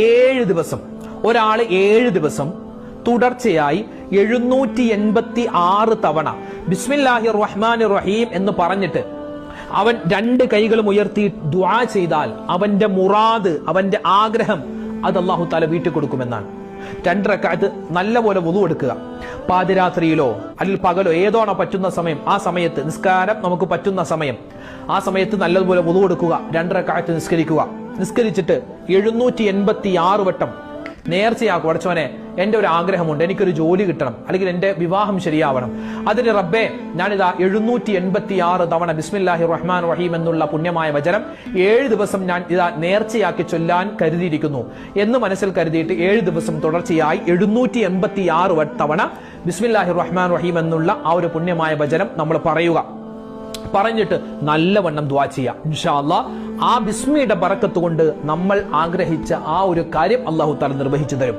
7 ദിവസം ഒരാൾ 7 ദിവസം തുടർച്ചയായി 786 തവണ ബിസ്മില്ലാഹിർ റഹ്മാനിർ റഹീം എന്ന് പറഞ്ഞിട്ട് അവൻ 2 കൈകളും ഉയർത്തി ദുആ ചെയ്താൽ അവന്റെ മുറാദ്, അവന്റെ ആഗ്രഹം അത് അല്ലാഹു തആല വീട്ടിൽ കൊടുക്കുമെന്നാണ്. 2 റക്അത്ത് നല്ലപോലെ വുളു എടുക്കുക. പാതിരാത്രിയിലോ അല്ലെങ്കിൽ പകലോ ഏതോണോ പറ്റുന്ന സമയം, ആ സമയത്ത് നിസ്കാരം നമുക്ക് പറ്റുന്ന സമയം, ആ സമയത്ത് നല്ലതുപോലെ വുളു എടുക്കുക. 2 റക്അത്ത് നിസ്കരിക്കുക. നിസ്കരിച്ചിട്ട് 786 വട്ടം നേർച്ചയാക്കും. അടച്ചോനെ, എന്റെ ഒരു ആഗ്രഹമുണ്ട്, എനിക്കൊരു ജോലി കിട്ടണം, അല്ലെങ്കിൽ എന്റെ വിവാഹം ശരിയാവണം. അതിന് റബ്ബേ, ഞാനിതാ 786 തവണ ബിസ്മില്ലാഹിർ റഹ്മാൻ റഹീം എന്നുള്ള പുണ്യമായ വചനം 7 ദിവസം ഞാൻ ഇതാ നേർച്ചയാക്കി ചൊല്ലാൻ കരുതിയിരിക്കുന്നു എന്ന് മനസ്സിൽ കരുതിയിട്ട് 7 ദിവസം തുടർച്ചയായി 786 തവണ ബിസ്മില്ലാഹിർ റഹ്മാൻ റഹീം എന്നുള്ള ആ ഒരു പുണ്യമായ വചനം നമ്മൾ പറയുക. പറഞ്ഞിട്ട് നല്ലവണ്ണം ദുആ ചെയ്യാം. ഇൻഷാ അല്ലാഹ് ആ ബിസ്മിയുടെ ബറക്കത്ത് കൊണ്ട് നമ്മൾ ആഗ്രഹിച്ച ആ ഒരു കാര്യം അല്ലാഹു തആല നിർവഹിച്ചു തരും.